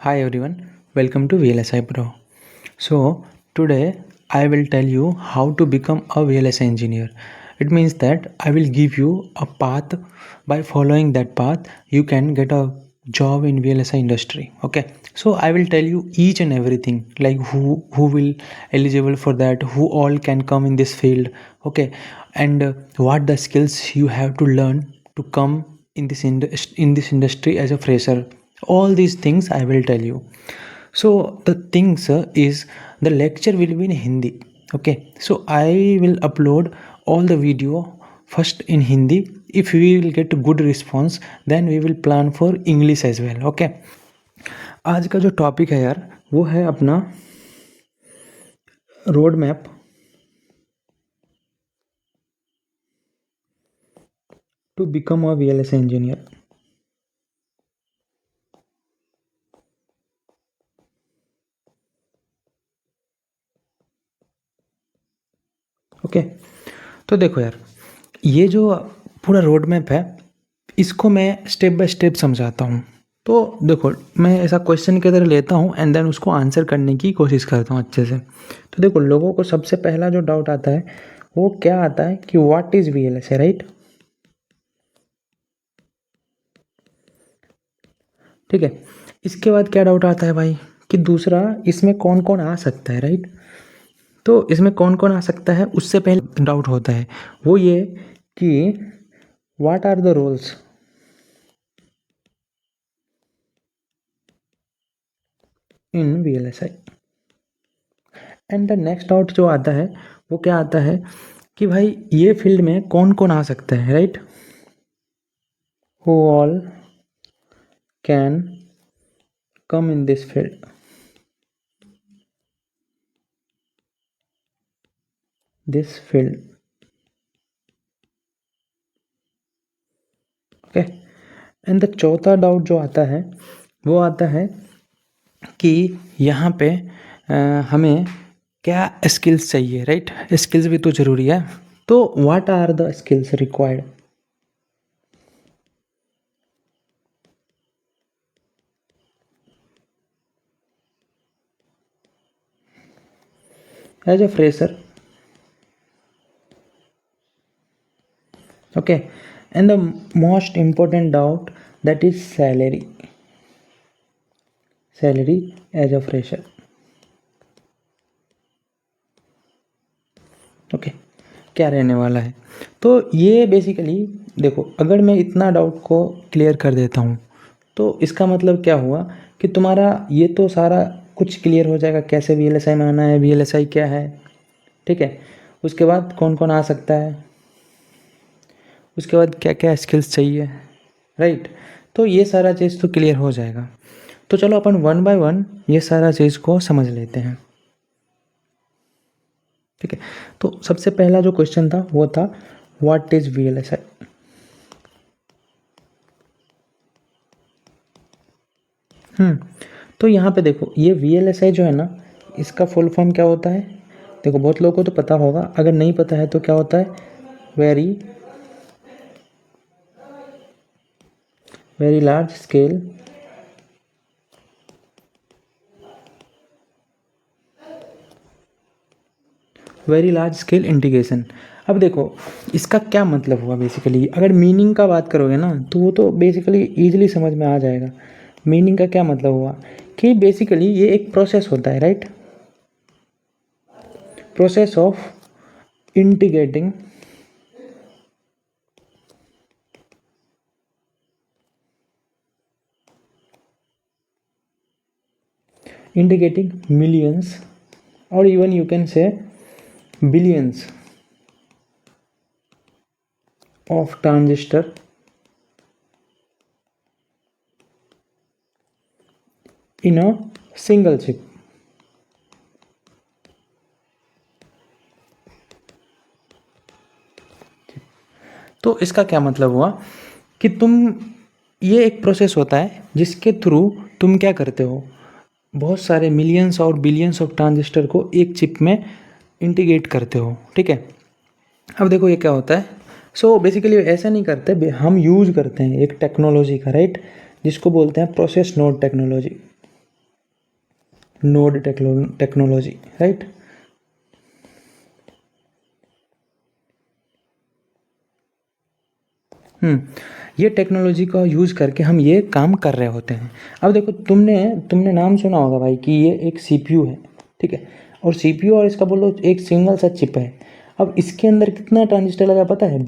Hi everyone, welcome to VLSI Pro. So today I will tell you how to become a VLSI engineer. It means that I will give you a path. By following that path you can get a job in VLSI industry. Okay, so I will tell you each and everything, like who will eligible for that, who all can come in this field. Okay, and what the skills you have to learn to come in this industry as a fresher. All these things I will tell you. So the things is the lecture will be in Hindi. Okay, so I will upload all the video first in Hindi. If we will get good response then we will plan for English as well. Okay, आज का जो topic है यार वो है अपना road map to become a VLSI engineer. Okay, तो देखो यार, ये जो पूरा रोड मैप है इसको मैं स्टेप बाय स्टेप समझाता हूँ. तो देखो, मैं ऐसा क्वेश्चन की तरह लेता हूँ एंड देन उसको आंसर करने की कोशिश करता हूँ अच्छे से. तो देखो, लोगों को सबसे पहला जो डाउट आता है वो क्या आता है कि व्हाट इज़ VLSI, राइट. ठीक है, इसके बाद क्या डाउट आता है भाई कि दूसरा इसमें कौन कौन आ सकता है, राइट. तो इसमें कौन कौन आ सकता है उससे पहले डाउट होता है वो ये कि what are the roles in VLSI. And the next doubt जो आता है वो क्या आता है कि भाई ये फील्ड में कौन कौन आ सकता है, right. Who all can come in this field. Okay, and the चौथा डाउट जो आता है वो आता है कि यहाँ पे हमें क्या स्किल्स चाहिए, राइट. स्किल्स भी तो ज़रूरी है. तो what are the skills required. As a fresher. Okay, and the most important doubt, that is salary as a fresher. Okay, क्या रहने वाला है. तो ये बेसिकली देखो, अगर मैं इतना डाउट को क्लियर कर देता हूँ तो इसका मतलब क्या हुआ कि तुम्हारा ये तो सारा कुछ क्लियर हो जाएगा. कैसे VLSI में आना है, VLSI क्या है, ठीक है. उसके बाद कौन कौन आ सकता है, उसके बाद क्या क्या स्किल्स चाहिए, राइट. तो ये सारा चीज़ तो क्लियर हो जाएगा. तो चलो अपन वन बाय वन ये सारा चीज़ को समझ लेते हैं. ठीक है, तो सबसे पहला जो क्वेश्चन था वो था व्हाट इज़ VLSI. तो यहाँ पे देखो, ये VLSI जो है ना, इसका फुल फॉर्म क्या होता है. देखो, बहुत लोगों को तो पता होगा, अगर नहीं पता है तो क्या होता है, वेरी लार्ज स्केल इंटीग्रेशन. अब देखो, इसका क्या मतलब हुआ बेसिकली. अगर मीनिंग का बात करोगे ना तो वो तो बेसिकली ईजिली समझ में आ जाएगा. मीनिंग का क्या मतलब हुआ कि बेसिकली ये एक प्रोसेस होता है, right. Process of integrating millions, or even you can say billions of transistor in a single chip. तो इसका क्या मतलब हुआ कि ये एक प्रोसेस होता है जिसके थ्रू तुम क्या करते हो, बहुत सारे मिलियंस और बिलियंस ऑफ ट्रांजिस्टर को एक चिप में इंटीग्रेट करते हो. ठीक है, अब देखो ये क्या होता है. सो बेसिकली ऐसा नहीं करते, हम यूज़ करते हैं एक टेक्नोलॉजी का, राइट, जिसको बोलते हैं process node technology. Node technology, right. ये टेक्नोलॉजी का यूज़ करके हम ये काम कर रहे होते हैं। अब देखो, तुमने नाम सुना होगा भाई कि ये एक सीपीयू है, ठीक है, और सीपीयू और इसका बोलो एक सिंगल सा चिप है। अब इसके अंदर कितना ट्रांजिस्टर लगा पता है?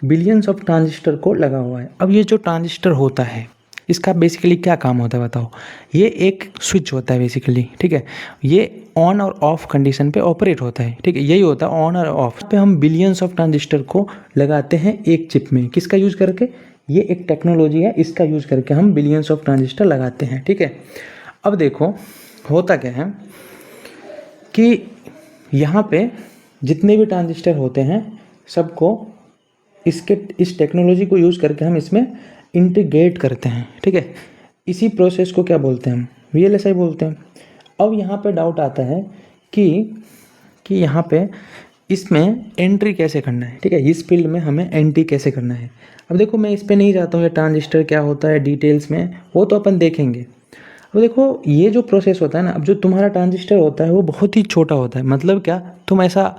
बिलियंस ऑफ ट्रांजिस्टर को लगा हुआ है। अब ये जो ट्रांजिस्टर होता है इसका बेसिकली क्या काम होता है बताओ? ये एक स्विच होता है बेसिकली, ठीक है। ये ऑन और ऑफ कंडीशन पे ऑपरेट होता है, ठीक है, यही होता है ऑन और ऑफ पे। हम बिलियंस ऑफ ट्रांजिस्टर को लगाते हैं एक चिप में, किसका यूज़ करके? ये एक टेक्नोलॉजी है, इसका यूज़ करके हम बिलियंस ऑफ ट्रांजिस्टर लगाते हैं, ठीक है। अब देखो होता क्या है कि यहाँ पे जितने भी ट्रांजिस्टर होते हैं सबको इस टेक्नोलॉजी को यूज़ करके हम इसमें इंटीग्रेट करते हैं, ठीक है। इसी प्रोसेस को क्या बोलते हैं? हम वीएलएसआई बोलते हैं। अब यहाँ पे डाउट आता है कि यहाँ पे इसमें एंट्री कैसे करना है, ठीक है, इस फील्ड में हमें एंट्री कैसे करना है। अब देखो मैं इस पे नहीं जाता हूँ, ये ट्रांजिस्टर क्या होता है डिटेल्स में, वो तो अपन देखेंगे। अब देखो ये जो प्रोसेस होता है ना, अब जो तुम्हारा ट्रांजिस्टर होता है वो बहुत ही छोटा होता है। मतलब क्या, तुम ऐसा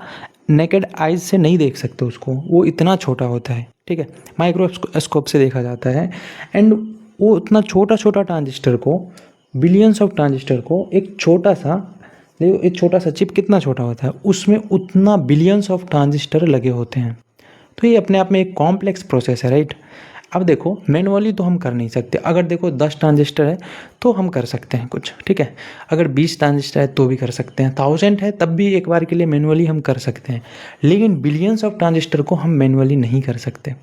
नेकेड आइज से नहीं देख सकते उसको, वो इतना छोटा होता है, ठीक है, माइक्रोस्कोप से देखा जाता है। एंड वो उतना छोटा छोटा ट्रांजिस्टर को, बिलियंस ऑफ ट्रांजिस्टर को एक छोटा सा, देखो एक छोटा सा चिप कितना छोटा होता है, उसमें उतना बिलियंस ऑफ ट्रांजिस्टर लगे होते हैं। तो ये अपने आप में एक कॉम्प्लेक्स प्रोसेस है, राइट। अब देखो मैनुअली तो हम कर नहीं सकते। अगर देखो 10 ट्रांजिस्टर है तो हम कर सकते हैं कुछ, ठीक है। अगर 20 ट्रांजिस्टर है तो भी कर सकते हैं, 1000 है तब भी एक बार के लिए मैनुअली हम कर सकते हैं। लेकिन बिलियंस ऑफ ट्रांजिस्टर को हम मैनुअली नहीं कर सकते।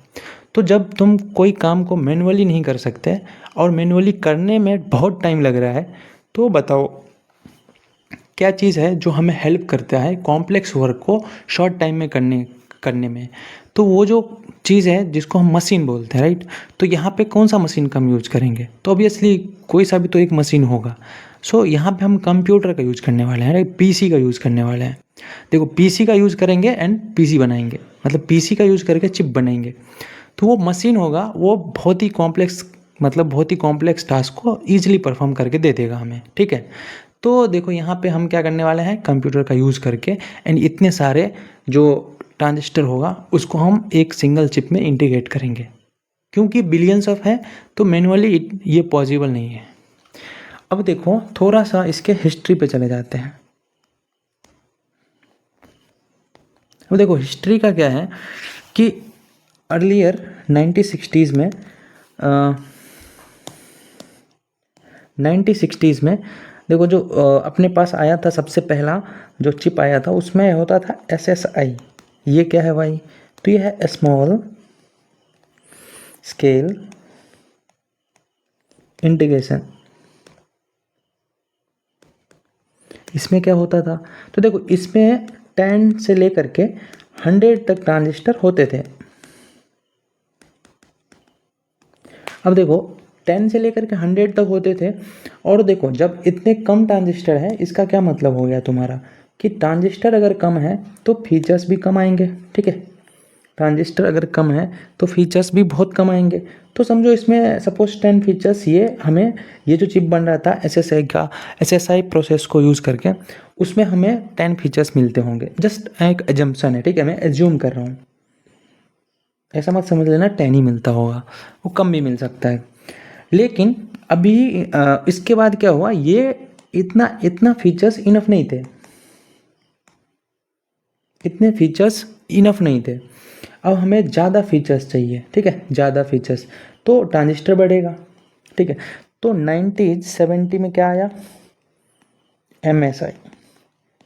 तो जब तुम कोई काम को मैनुअली नहीं कर सकते और मैनुअली करने में बहुत टाइम लग रहा है, तो बताओ क्या चीज़ है जो हमें हेल्प करता है कॉम्प्लेक्स वर्क को शॉर्ट टाइम में करने में? तो वो जो चीज़ है जिसको हम मशीन बोलते हैं, राइट। तो यहाँ पे कौन सा मशीन का हम यूज़ करेंगे? तो ऑब्वियसली कोई सा भी तो एक मशीन होगा। सो यहाँ पे हम कंप्यूटर का यूज़ करने वाले हैं, राइट, पीसी का यूज़ करने वाले हैं। देखो पीसी का यूज़ करेंगे एंड पीसी बनाएंगे, मतलब पीसी का यूज़ करके चिप बनाएंगे। तो वो मशीन होगा, वो बहुत ही कॉम्प्लेक्स टास्क को ईजिली परफॉर्म करके दे देगा हमें, ठीक है। तो देखो यहाँ पे हम क्या करने वाले हैं, कंप्यूटर का यूज़ करके एंड इतने सारे जो ट्रांजिस्टर होगा उसको हम एक सिंगल चिप में इंटीग्रेट करेंगे। क्योंकि बिलियंस ऑफ है तो मैनुअली ये पॉसिबल नहीं है। अब देखो थोड़ा सा इसके हिस्ट्री पे चले जाते हैं। अब देखो हिस्ट्री का क्या है कि अर्लियर 1960s में 1960s में देखो जो अपने पास आया था सबसे पहला जो चिप आया था उसमें होता था SSI। ये क्या है भाई? तो ये है स्मॉल स्केल इंटीग्रेशन। इसमें क्या होता था? तो देखो इसमें 10 से लेकर के 100 तक ट्रांजिस्टर होते थे। अब देखो 10 से लेकर के 100 तक होते थे। और देखो जब इतने कम ट्रांजिस्टर है, इसका क्या मतलब हो गया तुम्हारा कि ट्रांजिस्टर अगर कम है तो फीचर्स भी कम आएंगे, ठीक है। ट्रांजिस्टर अगर कम है तो फीचर्स भी बहुत कम आएंगे। तो समझो इसमें सपोज 10 फीचर्स, ये हमें ये जो चिप बन रहा था SSI प्रोसेस को यूज़ करके, उसमें हमें 10 फीचर्स मिलते होंगे। जस्ट एक एजम्पशन है, ठीक है, मैं एज्यूम कर रहा हूँ, ऐसा मत समझ लेना 10 ही मिलता होगा, वो कम भी मिल सकता है। लेकिन अभी इसके बाद क्या हुआ, ये इतना फीचर्स इनफ नहीं थे, इतने फीचर्स इनफ नहीं थे। अब हमें ज़्यादा फीचर्स चाहिए, ठीक है, ज़्यादा फीचर्स, तो ट्रांजिस्टर बढ़ेगा, ठीक है। तो 1970 में क्या आया? MSI।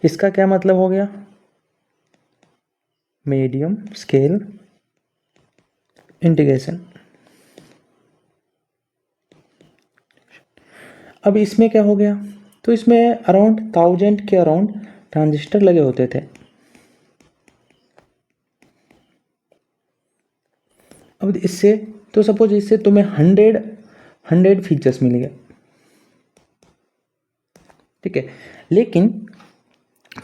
इसका क्या मतलब हो गया? Medium scale integration. अब इसमें क्या हो गया? तो इसमें अराउंड 1000 के अराउंड ट्रांजिस्टर लगे होते थे। अब इससे तो सपोज इससे तुम्हें 100 फीचर्स मिल गए, ठीक है। लेकिन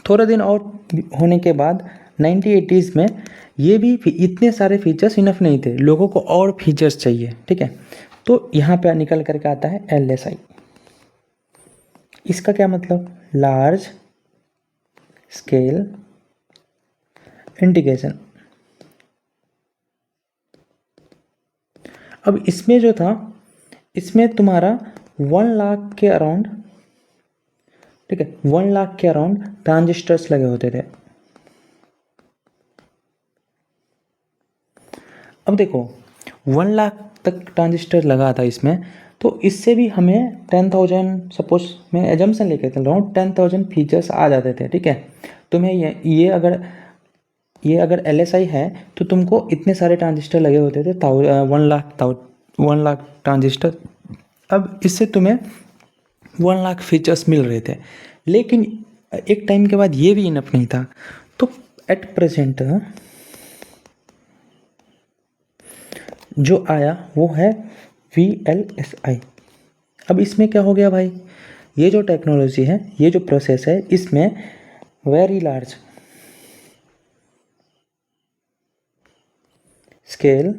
थोड़ा दिन और होने के बाद 1980s में ये भी इतने सारे फीचर्स इनफ नहीं थे, लोगों को और फीचर्स चाहिए, ठीक है। तो यहाँ पे निकल करके आता है LSI। इसका क्या मतलब, लार्ज स्केल इंटीग्रेशन। अब इसमें जो था, इसमें तुम्हारा 1 लाख के अराउंड, ठीक है, 1 लाख के अराउंड ट्रांजिस्टर्स लगे होते थे। अब देखो 1 लाख तक ट्रांजिस्टर लगा था इसमें, तो इससे भी हमें 10,000, सपोज मैं एजम्पशन लेके चल रहा हूँ, 10,000 फीचर्स आ जाते थे, ठीक है। तुम्हें ये अगर LSI है तो तुमको इतने सारे ट्रांजिस्टर लगे होते थे, 1 लाख ट्रांजिस्टर। अब इससे तुम्हें 1 लाख फीचर्स मिल रहे थे, लेकिन एक टाइम के बाद ये भी इनफ नहीं था। तो एट प्रेजेंट जो आया वो है VLSI। अब इसमें क्या हो गया भाई, ये जो टेक्नोलॉजी है, ये जो प्रोसेस है, इसमें वेरी लार्ज स्केल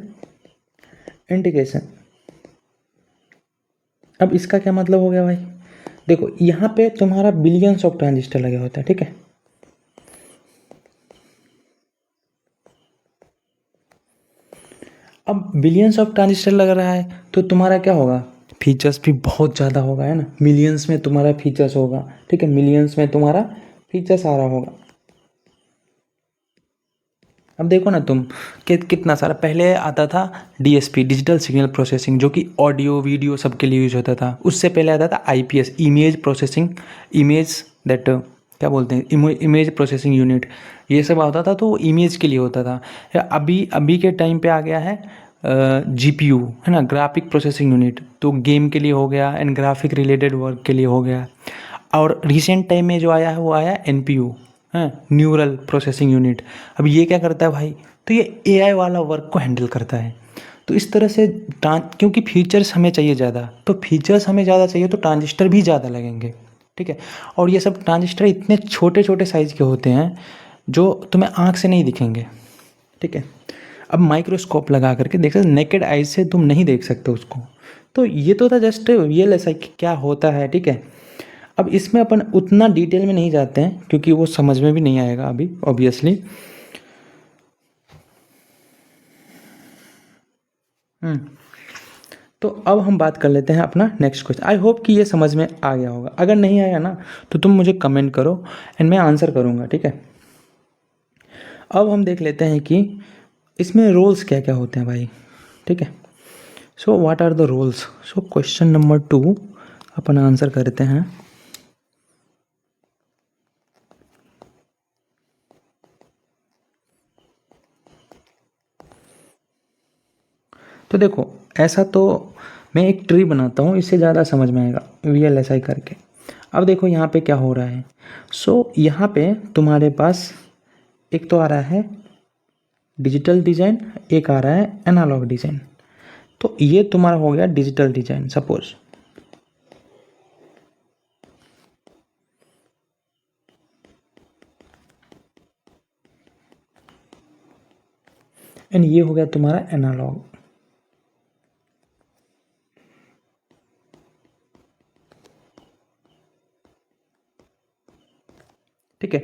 इंटीग्रेशन। अब इसका क्या मतलब हो गया भाई, देखो यहाँ पे तुम्हारा बिलियंस ऑफ ट्रांजिस्टर लगे होते हैं, ठीक है। अब बिलियंस ऑफ ट्रांजिस्टर लग रहा है तो तुम्हारा क्या होगा, फीचर्स भी बहुत ज़्यादा होगा, है ना। मिलियंस में तुम्हारा फीचर्स होगा, ठीक है, मिलियंस में तुम्हारा फीचर्स आ रहा होगा। अब देखो ना तुम कितना सारा पहले आता था, DSP, डिजिटल सिग्नल प्रोसेसिंग, जो कि ऑडियो वीडियो सबके लिए यूज होता था। उससे पहले आता था IPS, image processing, image that क्या बोलते हैं, इमेज प्रोसेसिंग यूनिट। ये सब आता था तो इमेज के लिए होता था। अभी के टाइम पे आ गया है GPU, है ना, ग्राफिक प्रोसेसिंग यूनिट, तो गेम के लिए हो गया एंड ग्राफिक रिलेटेड वर्क के लिए हो गया। और रिसेंट टाइम में जो आया है वो आया NPU, है, न्यूरल प्रोसेसिंग यूनिट। अब ये क्या करता है भाई, तो ये AI वाला वर्क को हैंडल करता है। तो इस तरह से क्योंकि फीचर्स हमें चाहिए ज़्यादा, तो फीचर्स हमें ज़्यादा चाहिए तो ट्रांजिस्टर भी ज़्यादा लगेंगे, ठीक है। और ये सब ट्रांजिस्टर इतने छोटे छोटे साइज़ के होते हैं जो तुम्हें आँख से नहीं दिखेंगे, ठीक है। अब माइक्रोस्कोप लगा करके देख सकते, नेकेड आइज से तुम नहीं देख सकते उसको। तो ये तो था जस्ट VLSI क्या होता है, ठीक है। अब इसमें अपन उतना डिटेल में नहीं जाते हैं क्योंकि वो समझ में भी नहीं आएगा अभी, ऑब्वियसली। तो अब हम बात कर लेते हैं अपना नेक्स्ट क्वेश्चन। आई होप कि ये समझ में आ गया होगा। अगर नहीं आया ना तो तुम मुझे कमेंट करो एंड मैं आंसर करूँगा, ठीक है। अब हम देख लेते हैं कि इसमें रोल्स क्या क्या होते हैं भाई, ठीक है। So what are the roles. So question number 2 अपन आंसर करते हैं। तो देखो ऐसा तो मैं एक ट्री बनाता हूँ, इससे ज़्यादा समझ में आएगा VLSI करके। अब देखो यहाँ पे क्या हो रहा है। सो यहाँ पे तुम्हारे पास एक तो आ रहा है डिजिटल डिज़ाइन, एक आ रहा है एनालॉग डिज़ाइन। तो ये तुम्हारा हो गया डिजिटल डिज़ाइन सपोज। एंड ये हो गया तुम्हारा एनालॉग। ठीक है।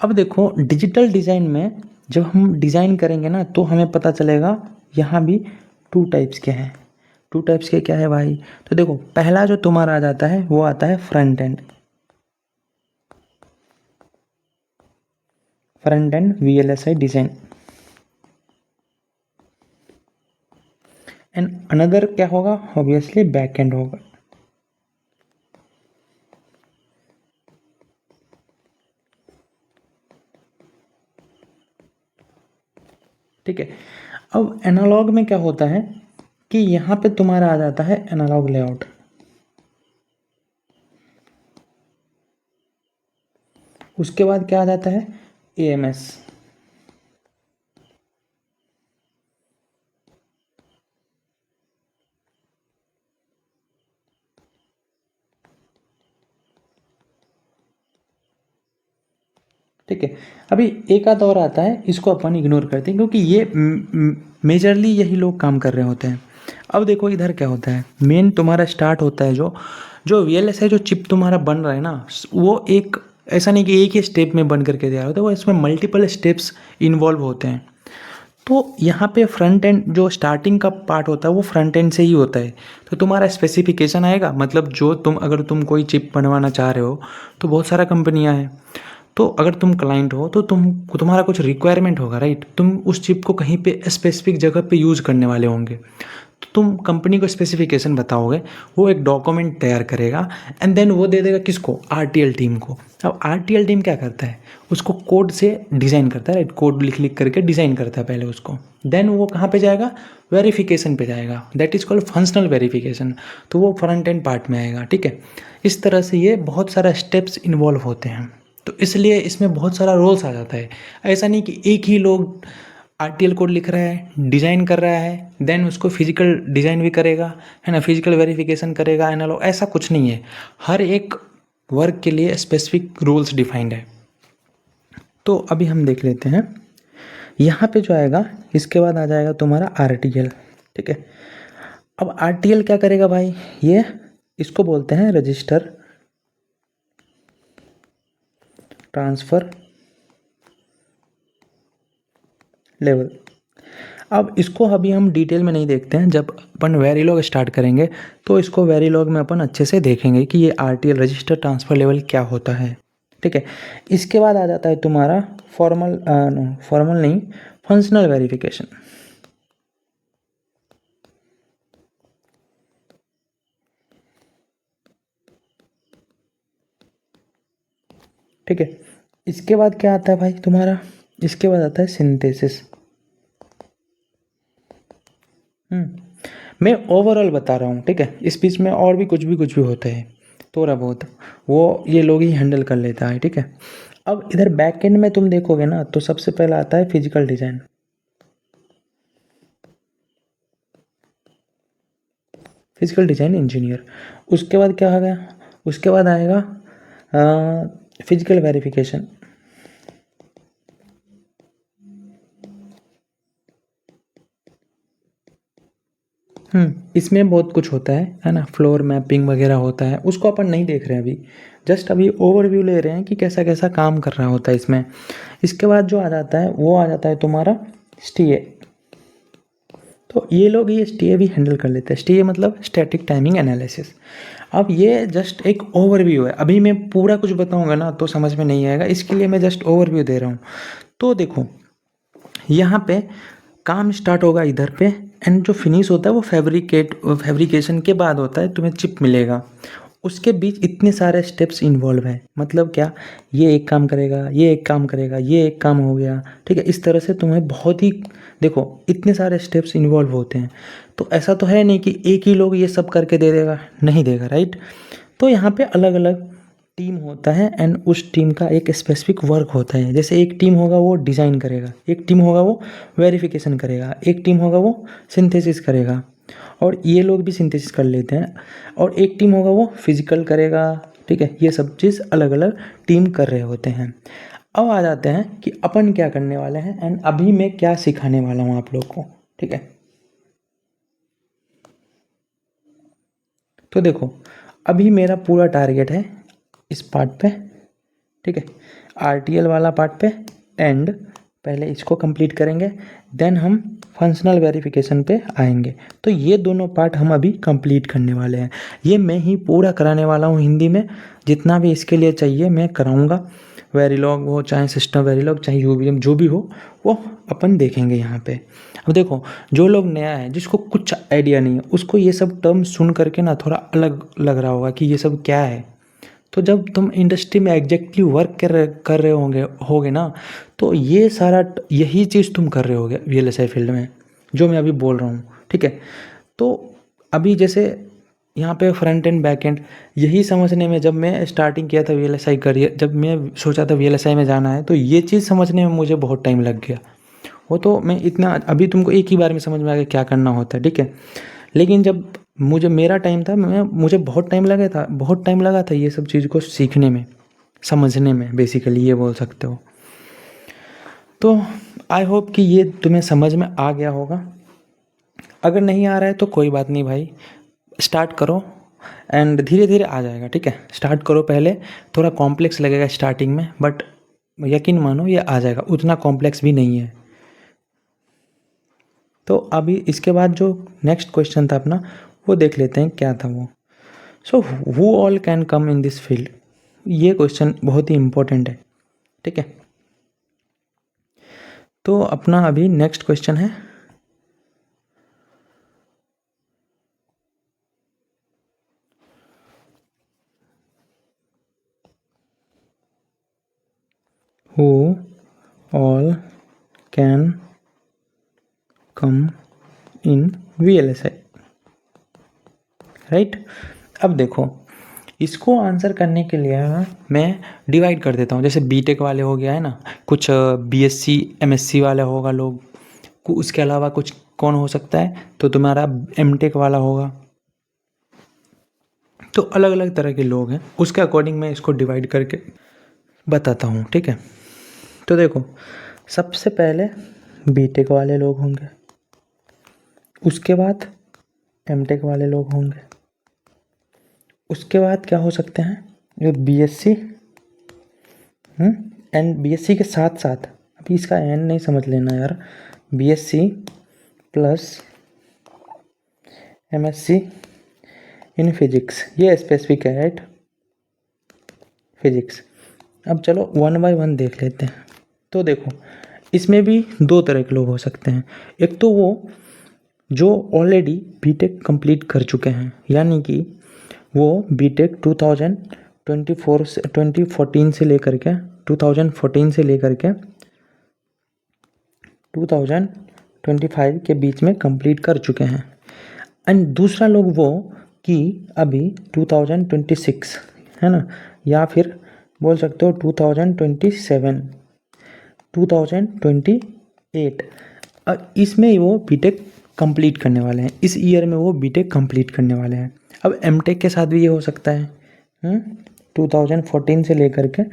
अब देखो डिजिटल डिज़ाइन में जब हम डिज़ाइन करेंगे ना तो हमें पता चलेगा यहाँ भी 2 टाइप्स के हैं। 2 टाइप्स के क्या है भाई, तो देखो पहला जो तुम्हारा आ जाता है वो आता है front end, VLSI design. And another क्या होगा, ऑब्वियसली बैक एंड होगा। ठीक है। अब एनालॉग में क्या होता है कि यहाँ पे तुम्हारा आ जाता है एनालॉग लेआउट। उसके बाद क्या आ जाता है AMS। ठीक है। अभी एक आध और आता है, इसको अपन इग्नोर करते हैं क्योंकि ये मेजरली यही लोग काम कर रहे होते हैं। अब देखो इधर क्या होता है, मेन तुम्हारा स्टार्ट होता है जो जो VLSI जो चिप तुम्हारा बन रहा है ना, वो एक ऐसा नहीं कि एक ही स्टेप में बन करके तैयार होता है, वो इसमें मल्टीपल स्टेप्स इन्वॉल्व होते हैं। तो यहाँ पे फ्रंट एंड जो स्टार्टिंग का पार्ट होता है वो फ्रंट एंड से ही होता है। तो तुम्हारा स्पेसिफिकेशन आएगा, मतलब जो तुम अगर तुम कोई चिप बनवाना चाह रहे हो तो बहुत सारा कंपनियाँ हैं। तो अगर तुम क्लाइंट हो तो तुम्हारा कुछ रिक्वायरमेंट होगा, राइट। तुम उस चिप को कहीं पे स्पेसिफिक जगह पे यूज़ करने वाले होंगे, तो तुम कंपनी को स्पेसिफिकेशन बताओगे, वो एक डॉक्यूमेंट तैयार करेगा एंड देन वो दे देगा किसको, RTL टीम को। अब RTL टीम क्या करता है, उसको कोड से डिज़ाइन करता है, राइट। कोड लिख लिख करके डिज़ाइन करता है पहले उसको, देन वो कहाँ पे जाएगा, वेरिफिकेशन पे जाएगा, that is called functional verification. तो वो फ्रंट एंड पार्ट में आएगा, ठीक है। इस तरह से ये बहुत सारा स्टेप्स इन्वॉल्व होते हैं, तो इसलिए इसमें बहुत सारा रोल्स आ जाता है। ऐसा नहीं कि एक ही लोग RTL कोड लिख रहा है, डिज़ाइन कर रहा है, देन उसको फिजिकल डिज़ाइन भी करेगा, है ना, फिजिकल वेरिफिकेशन करेगा, एनालॉग, ऐसा कुछ नहीं है। हर एक वर्क के लिए स्पेसिफिक रूल्स डिफाइंड है। तो अभी हम देख लेते हैं यहाँ पे जो आएगा, इसके बाद आ जाएगा तुम्हारा RTL, ठीक है। अब RTL क्या करेगा भाई, ये इसको बोलते हैं रजिस्टर ट्रांसफ़र लेवल। अब इसको अभी हम डिटेल में नहीं देखते हैं, जब अपन वेरीलॉग स्टार्ट करेंगे तो इसको वेरीलॉग में अपन अच्छे से देखेंगे कि ये RTL रजिस्टर ट्रांसफ़र लेवल क्या होता है, ठीक है। इसके बाद आ जाता है तुम्हारा फॉर्मल नहीं, फंक्शनल वेरिफिकेशन। ठीक है, इसके बाद क्या आता है भाई तुम्हारा, इसके बाद आता है सिंथेसिस। मैं ओवरऑल बता रहा हूँ, ठीक है। इस बीच में और भी कुछ भी होता है थोड़ा बहुत, वो ये लोग ही हैंडल कर लेता है, ठीक है। अब इधर बैक एंड में तुम देखोगे ना, तो सबसे पहला आता है physical design, physical design engineer. उसके बाद क्या आ गया, उसके बाद आएगा फिजिकल वेरिफिकेशन। इसमें बहुत कुछ होता है ना, फ्लोर मैपिंग वगैरह होता है, उसको अपन नहीं देख रहे हैं अभी, जस्ट अभी ओवरव्यू ले रहे हैं कि कैसा कैसा काम कर रहा होता है इसमें। इसके बाद जो आ जाता है वो आ जाता है तुम्हारा STA। तो ये लोग ये STA भी हैंडल कर लेते हैं। STA मतलब स्टैटिक टाइमिंग एनालिसिस। अब ये जस्ट एक ओवरव्यू है, अभी मैं पूरा कुछ बताऊंगा ना तो समझ में नहीं आएगा, इसके लिए मैं जस्ट ओवरव्यू दे रहा हूँ। तो देखो यहाँ पे काम स्टार्ट होगा इधर पे, एंड जो फिनिश होता है वो फैब्रिकेशन के बाद होता है, तुम्हें चिप मिलेगा। उसके बीच इतने सारे स्टेप्स इन्वॉल्व हैं, मतलब क्या, ये एक काम करेगा, ये एक काम करेगा, ये एक काम हो गया, ठीक है। इस तरह से तुम्हें बहुत ही, देखो इतने सारे स्टेप्स इन्वॉल्व होते हैं। तो ऐसा तो है नहीं कि एक ही लोग ये सब करके दे देगा, नहीं देगा, राइट। तो यहाँ पे अलग अलग टीम होता है एंड उस टीम का एक स्पेसिफिक वर्क होता है। जैसे एक टीम होगा वो डिज़ाइन करेगा, एक टीम होगा वो वेरिफिकेशन करेगा, एक टीम होगा वो सिंथेसिस करेगा, और ये लोग भी सिंथेसिस कर लेते हैं, और एक टीम होगा वो फिजिकल करेगा, ठीक है। ये सब चीज़ अलग अलग टीम कर रहे होते हैं। अब आ जाते हैं कि अपन क्या करने वाले हैं एंड अभी मैं क्या सिखाने वाला हूँ आप लोग को, ठीक है। तो देखो अभी मेरा पूरा टारगेट है इस पार्ट पे, ठीक है, RTL वाला पार्ट पे, एंड पहले इसको कंप्लीट करेंगे, देन हम फंक्शनल वेरिफिकेशन पे आएंगे। तो ये दोनों पार्ट हम अभी कंप्लीट करने वाले हैं, ये मैं ही पूरा कराने वाला हूँ हिंदी में, जितना भी इसके लिए चाहिए मैं कराऊँगा। वेरीलॉग हो चाहे सिस्टम वेरीलॉग चाहे UVM जो भी हो, वो अपन देखेंगे यहाँ पे। अब देखो जो लोग नया है, जिसको कुछ आइडिया नहीं है, उसको ये सब टर्म सुन करके ना थोड़ा अलग लग रहा होगा कि ये सब क्या है। तो जब तुम इंडस्ट्री में एग्जैक्टली वर्क कर रहे होगे ना, तो ये सारा यही चीज़ तुम कर रहे होगे VLSI फील्ड में, जो मैं अभी बोल रहा हूँ, ठीक है। तो अभी जैसे यहाँ पे फ्रंट एंड बैक एंड, यही समझने में जब मैं स्टार्टिंग किया था VLSI करियर, जब मैं सोचा था VLSI में जाना है, तो ये चीज़ समझने में मुझे बहुत टाइम लग गया। वो तो मैं इतना, अभी तुमको एक ही बार में समझ में आ गया क्या करना होता है, ठीक है। लेकिन जब मुझे मेरा टाइम था, मुझे बहुत टाइम लगा था ये सब चीज़ को सीखने में, समझने में, बेसिकली ये बोल सकते हो। तो आई होप कि ये तुम्हें समझ में आ गया होगा। अगर नहीं आ रहा है तो कोई बात नहीं भाई, स्टार्ट करो एंड धीरे धीरे आ जाएगा, ठीक है। स्टार्ट करो, पहले थोड़ा कॉम्प्लेक्स लगेगा स्टार्टिंग में, बट यकीन मानो ये आ जाएगा, उतना कॉम्प्लेक्स भी नहीं है। तो अभी इसके बाद जो नेक्स्ट क्वेश्चन था अपना, वो देख लेते हैं क्या था वो। So who all can come in this field, ये क्वेश्चन बहुत ही इम्पोर्टेंट है, ठीक है। तो अपना अभी नेक्स्ट क्वेश्चन है, who all can come in VLSI, right. अब देखो, इसको आंसर करने के लिए मैं डिवाइड कर देता हूँ। जैसे बीटेक वाले हो गया है ना, कुछ BSc MSc वाला होगा लोग, उसके अलावा कुछ कौन हो सकता है, तो तुम्हारा MTech वाला होगा। तो अलग अलग तरह के लोग हैं, उसके अकॉर्डिंग मैं इसको डिवाइड करके बताता हूँ, ठीक है। तो देखो, सबसे पहले बीटेक वाले लोग होंगे, उसके बाद MTech वाले लोग होंगे, उसके बाद क्या हो सकते हैं, जो BSc एंड BSc के साथ साथ, अभी इसका एंड नहीं समझ लेना यार, BSc plus MSc in physics, ये स्पेसिफिक है, राइट, फिजिक्स। अब चलो वन बाय वन देख लेते हैं। तो देखो, इसमें भी दो तरह के लोग हो सकते हैं। एक तो वो जो ऑलरेडी बीटेक कंप्लीट कर चुके हैं, यानी कि वो बीटेक 2014 से लेकर के 2025 के बीच में कंप्लीट कर चुके हैं। एंड दूसरा लोग वो कि अभी 2026 है ना, या फिर बोल सकते हो 2027 2028, इसमें वो बीटेक कंप्लीट करने वाले हैं, इस ईयर में वो बीटेक कंप्लीट करने वाले हैं। अब एमटेक के साथ भी ये हो सकता है, 2014 से लेकर के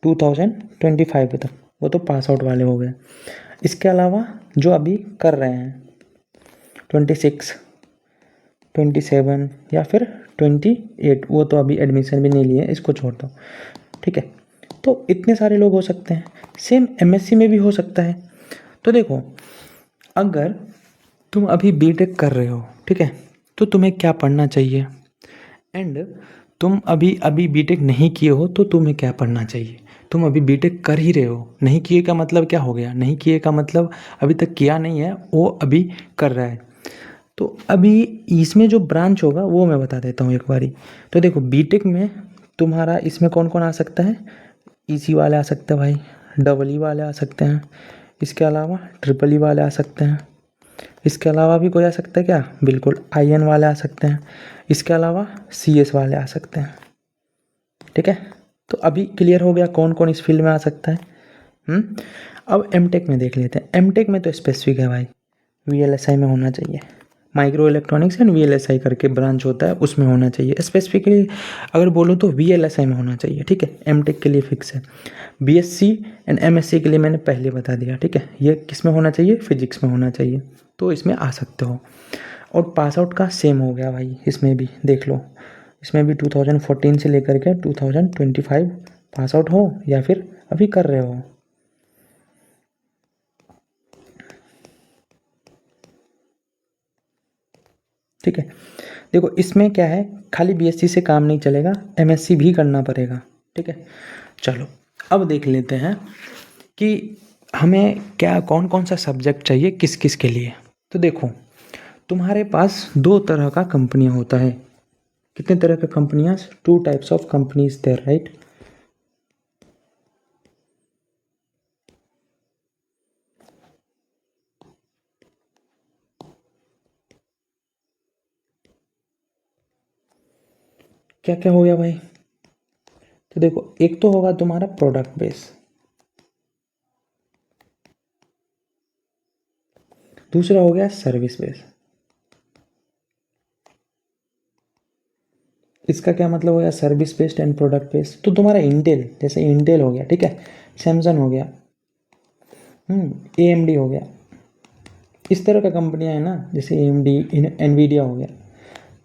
2025 तक, वो तो पास आउट वाले हो गए। इसके अलावा जो अभी कर रहे हैं 26 27 या फिर 28, वो तो अभी एडमिशन भी नहीं लिए, इसको छोड़ दो, ठीक है। तो इतने सारे लोग हो सकते हैं। सेम MSc में भी हो सकता है। तो देखो, अगर तुम अभी बीटेक कर रहे हो, ठीक है, तो तुम्हें क्या पढ़ना चाहिए, एंड तुम अभी बीटेक नहीं किए हो तो तुम्हें क्या पढ़ना चाहिए। तुम अभी बीटेक कर ही रहे हो, नहीं किए का मतलब क्या हो गया, नहीं किए का मतलब अभी तक किया नहीं है, वो अभी कर रहा है। तो अभी इसमें जो ब्रांच होगा वो मैं बता देता हूँ एक बारी। तो देखो, बीटेक में तुम्हारा इसमें कौन कौन आ सकता है, EC वाले आ सकते हैं भाई, EE वाले आ सकते हैं, इसके अलावा EEE वाले आ सकते हैं, इसके अलावा भी कोई आ सकता है क्या, बिल्कुल IN वाले आ सकते हैं, इसके अलावा CS वाले आ सकते हैं, ठीक है। तो अभी क्लियर हो गया कौन कौन इस फील्ड में आ सकता है। अब MTech में देख लेते हैं। MTech में तो स्पेसिफिक है भाई, VLSI में होना चाहिए, माइक्रो इलेक्ट्रॉनिक्स एंड VLSI करके ब्रांच होता है, उसमें होना चाहिए। स्पेसिफिकली अगर बोलो तो VLSI में होना चाहिए, ठीक है। MTech के लिए फिक्स है। BSc एंड MSc के लिए मैंने पहले बता दिया, ठीक है। ये किस में होना चाहिए, फिजिक्स में होना चाहिए, तो इसमें आ सकते हो। और पास आउट का सेम हो गया भाई, इसमें भी देख लो, इसमें भी 2014 से लेकर के 2025 पास आउट हो या फिर अभी कर रहे हो, ठीक है। देखो, इसमें क्या है, खाली BSc से काम नहीं चलेगा, MSc भी करना पड़ेगा, ठीक है। चलो अब देख लेते हैं कि हमें क्या कौन कौन सा सब्जेक्ट चाहिए किस किस के लिए। तो देखो, तुम्हारे पास दो तरह का कंपनियां होता है। कितने तरह का कंपनियां, 2 types of companies there, right. क्या क्या हो गया भाई, तो देखो, एक तो होगा तुम्हारा प्रोडक्ट बेस, दूसरा हो गया सर्विस बेस। इसका क्या मतलब हो गया, service based and product based. तो तुम्हारा इंटेल, जैसे इंटेल हो गया, ठीक है, सैमसंग हो गया, AMD हो गया, इस तरह का कंपनियां हैं ना, जैसे AMD, एनवीडिया हो गया,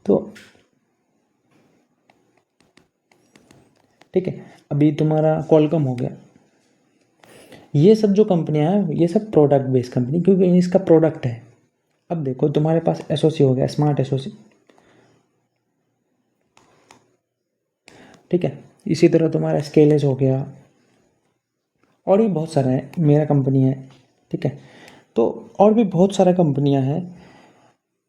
तो ठीक है, अभी तुम्हारा क्वालकॉम हो गया, ये सब जो कंपनियां हैं ये सब प्रोडक्ट बेस्ड कंपनी, क्योंकि इसका प्रोडक्ट है। अब देखो तुम्हारे पास एसओसी हो गया, स्मार्ट एसओसी, ठीक है, इसी तरह तुम्हारा स्केलेज हो गया, और भी बहुत सारा है, मेरा कंपनी है, ठीक है, तो और भी बहुत सारा कंपनियां हैं।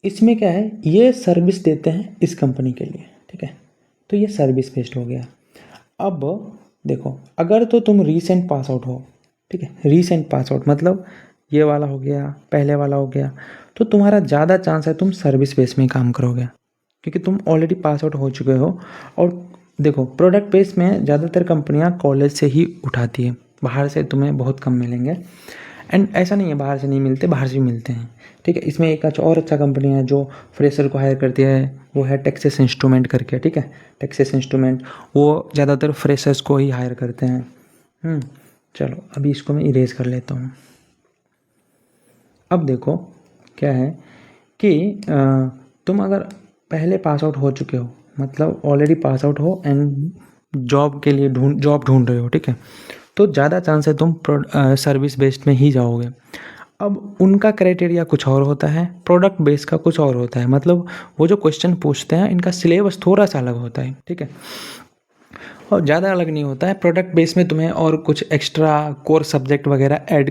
इसमें क्या है, ये सर्विस देते हैं इस कंपनी के लिए, ठीक है, तो ये सर्विस बेस्ड हो गया। अब देखो, अगर तो तुम रीसेंट पास आउट हो, ठीक है, रीसेंट पास आउट मतलब ये वाला हो गया, पहले वाला हो गया, तो तुम्हारा ज़्यादा चांस है तुम सर्विस बेस में काम करोगे, क्योंकि तुम ऑलरेडी पास आउट हो चुके हो। और देखो, प्रोडक्ट बेस में ज़्यादातर कंपनियां कॉलेज से ही उठाती है, बाहर से तुम्हें बहुत कम मिलेंगे। एंड ऐसा नहीं है बाहर से नहीं मिलते, बाहर से भी मिलते हैं, ठीक है। इसमें एक और अच्छा कंपनी है जो फ्रेशर को हायर करती है, वो है टेक्सास इंस्ट्रूमेंट करके, ठीक है, टेक्सास इंस्ट्रूमेंट, वो ज़्यादातर फ्रेशर्स को ही हायर करते हैं। चलो अभी इसको मैं इरेज कर लेता हूँ। अब देखो क्या है कि तुम अगर पहले पास आउट हो चुके हो, मतलब ऑलरेडी पास आउट हो एंड जॉब के लिए जॉब ढूंढ रहे हो, ठीक है, तो ज़्यादा चांस है तुम सर्विस बेस्ड में ही जाओगे। अब उनका क्राइटेरिया कुछ और होता है, प्रोडक्ट बेस का कुछ और होता है, मतलब वो जो क्वेश्चन पूछते हैं इनका सिलेबस थोड़ा सा अलग होता है, ठीक है, और ज़्यादा अलग नहीं होता है। प्रोडक्ट बेस में तुम्हें और कुछ एक्स्ट्रा कोर सब्जेक्ट वगैरह ऐड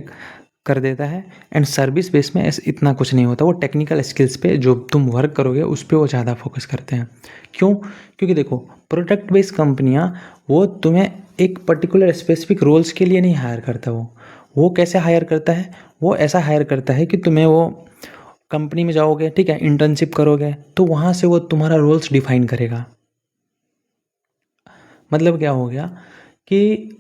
कर देता है, एंड सर्विस बेस में ऐसा इतना कुछ नहीं होता। वो टेक्निकल स्किल्स पे जो तुम वर्क करोगे उस पर वो ज़्यादा फोकस करते हैं। क्यों? क्योंकि देखो, प्रोडक्ट बेस्ड कंपनियाँ वो तुम्हें एक पर्टिकुलर स्पेसिफिक रोल्स के लिए नहीं हायर करता। वो कैसे हायर करता है, वो ऐसा हायर करता है कि तुम्हें वो कंपनी में जाओगे, ठीक है, इंटर्नशिप करोगे, तो वहाँ से वो तुम्हारा रोल्स डिफाइन करेगा। मतलब क्या हो गया कि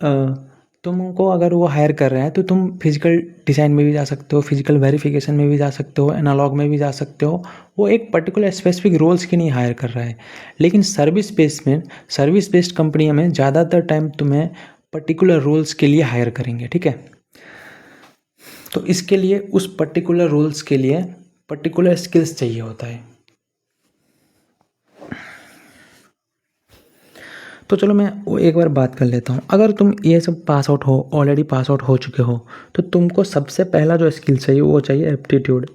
तुमको अगर वो हायर कर रहे हैं तो तुम फिजिकल डिज़ाइन में भी जा सकते हो, फिजिकल वेरिफिकेशन में भी जा सकते हो, एनालॉग में भी जा सकते हो। वो एक पर्टिकुलर स्पेसिफिक रोल्स के नहीं हायर कर रहा है। लेकिन सर्विस बेस्ड कंपनियों में ज़्यादातर टाइम तुम्हें पर्टिकुलर रोल्स के लिए हायर करेंगे, ठीक है। तो इसके लिए उस पर्टिकुलर रोल्स के लिए पर्टिकुलर स्किल्स चाहिए होता है। तो चलो मैं वो एक बार बात कर लेता हूँ। अगर तुम ये सब पास आउट हो, ऑलरेडी पास आउट हो चुके हो, तो तुमको सबसे पहला जो स्किल चाहिए वो चाहिए एप्टीट्यूड।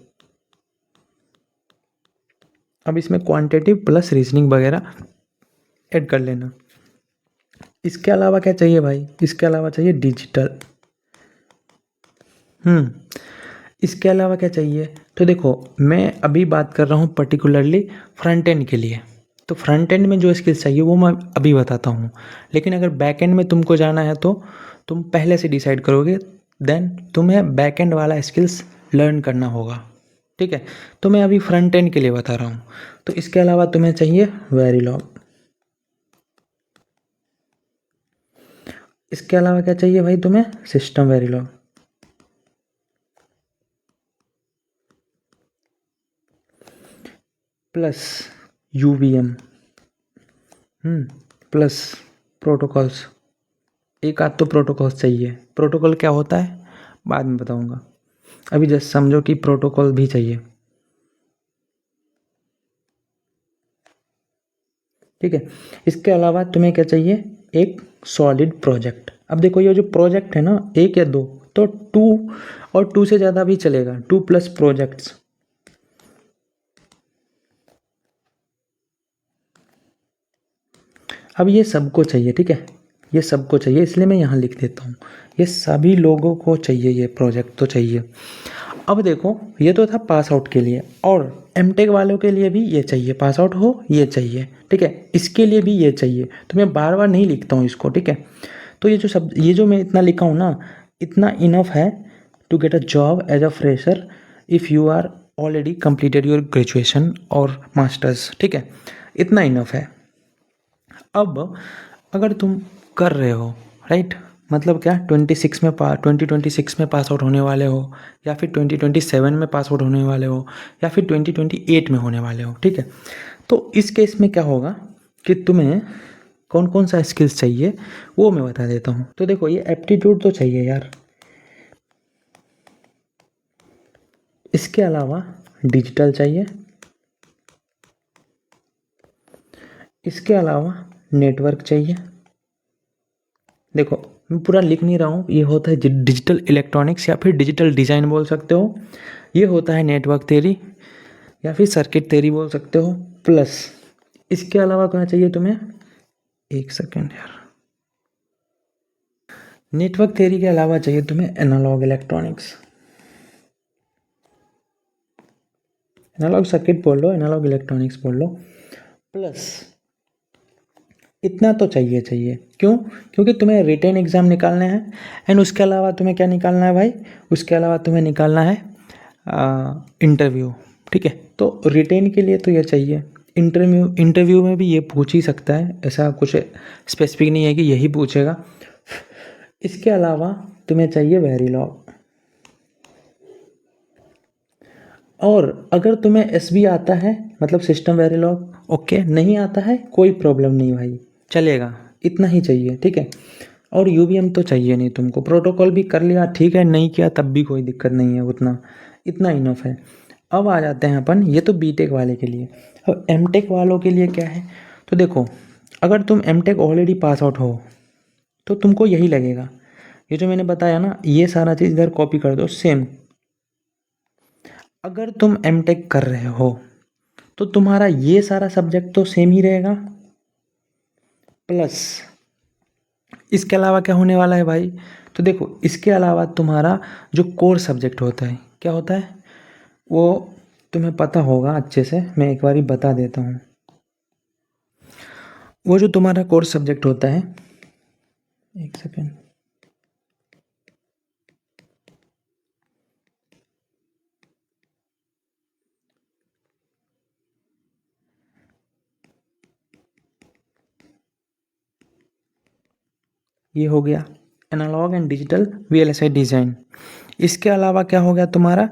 अब इसमें क्वांटिटेटिव प्लस रीजनिंग वगैरह ऐड कर लेना। इसके अलावा क्या चाहिए भाई? इसके अलावा चाहिए डिजिटल। इसके अलावा क्या चाहिए? तो देखो, मैं अभी बात कर रहा हूँ पर्टिकुलरली फ्रंट एंड के लिए। तो फ्रंट एंड में जो स्किल्स चाहिए वो मैं अभी बताता हूँ। लेकिन अगर बैक एंड में तुमको जाना है तो तुम पहले से डिसाइड करोगे, देन तुम्हें बैक एंड वाला स्किल्स लर्न करना होगा, ठीक है। तो मैं अभी फ्रंट एंड के लिए बता रहा हूँ। तो इसके अलावा तुम्हें चाहिए वेरीलॉग। इसके अलावा क्या चाहिए भाई तुम्हें? System Verilog. Plus UVM, plus protocols. एक आध तो प्रोटोकॉल्स चाहिए। प्रोटोकॉल क्या होता है बाद में बताऊंगा, अभी जस्ट समझो कि प्रोटोकॉल भी चाहिए, ठीक है। इसके अलावा तुम्हें क्या चाहिए? एक सॉलिड प्रोजेक्ट। अब देखो, ये जो प्रोजेक्ट है ना, एक या दो, तो टू, और टू से ज़्यादा भी चलेगा, 2+ प्रोजेक्ट्स। अब ये सबको चाहिए, ठीक है, ये सबको चाहिए, इसलिए मैं यहाँ लिख देता हूँ, ये सभी लोगों को चाहिए, ये प्रोजेक्ट तो चाहिए। अब देखो, ये तो था पास आउट के लिए, और एमटेक वालों के लिए भी ये चाहिए, पास आउट हो ये चाहिए, ठीक है, इसके लिए भी ये चाहिए। तो मैं बार बार नहीं लिखता हूँ इसको, ठीक है। तो ये जो मैं इतना लिखा हूँ ना, इतना इनफ है to get a job as a fresher if you are already completed your graduation और मास्टर्स, ठीक है, इतना इनफ है। अब अगर तुम कर रहे हो, राइट, मतलब क्या, 2026 में पास आउट होने वाले हो, या फिर 2027 में पास आउट होने वाले हो, या फिर 2028 में होने वाले हो, ठीक है। तो इस केस में क्या होगा कि तुम्हें कौन कौन सा स्किल्स चाहिए वो मैं बता देता हूँ। तो देखो, ये एप्टीट्यूड तो चाहिए यार, इसके अलावा डिजिटल चाहिए, इसके अलावा नेटवर्क चाहिए। देखो मैं पूरा लिख नहीं रहा हूँ, ये होता है डिजिटल इलेक्ट्रॉनिक्स या फिर डिजिटल डिज़ाइन बोल सकते हो, ये होता है नेटवर्क थ्योरी या फिर सर्किट थ्योरी बोल सकते हो। प्लस इसके अलावा क्या चाहिए तुम्हें, एक सेकेंड यार, नेटवर्क थ्योरी के अलावा चाहिए तुम्हें एनालॉग इलेक्ट्रॉनिक्स, एनालॉग सर्किट बोल लो, एनालॉग इलेक्ट्रॉनिक्स बोल लो। प्लस इतना तो चाहिए। क्यों? क्योंकि तुम्हें रिटेन एग्ज़ाम निकालने हैं एंड उसके अलावा तुम्हें क्या निकालना है भाई, उसके अलावा तुम्हें निकालना है इंटरव्यू। ठीक है, तो रिटेन के लिए तो ये चाहिए। इंटरव्यू में भी ये पूछ ही सकता है, ऐसा कुछ स्पेसिफिक नहीं है कि यही पूछेगा। इसके अलावा तुम्हें चाहिए वेरीलॉग। और अगर तुम्हें एसबी आता है मतलब सिस्टम वेरीलॉग, ओके, नहीं आता है कोई प्रॉब्लम नहीं भाई, चलेगा, इतना ही चाहिए। ठीक है, और यूवीएम तो चाहिए नहीं तुमको, प्रोटोकॉल भी कर लिया ठीक है, नहीं किया तब भी कोई दिक्कत नहीं है, उतना इतना इनफ है। अब आ जाते हैं अपन, ये तो बीटेक वाले के लिए। अब एमटेक वालों के लिए क्या है, तो देखो अगर तुम एमटेक ऑलरेडी पास आउट हो तो तुमको यही लगेगा, ये जो मैंने बताया ना, ये सारा चीज़ इधर कॉपी कर दो सेम। अगर तुम एमटेक कर रहे हो तो तुम्हारा ये सारा सब्जेक्ट तो सेम ही रहेगा। प्लस इसके अलावा क्या होने वाला है भाई, तो देखो इसके अलावा तुम्हारा जो कोर सब्जेक्ट होता है, क्या होता है वो तुम्हें पता होगा अच्छे से, मैं एक बार ही बता देता हूँ। वो जो तुम्हारा कोर सब्जेक्ट होता है, एक सेकेंड, ये हो गया analogue and digital VLSI design. इसके अलावा क्या हो गया तुम्हारा,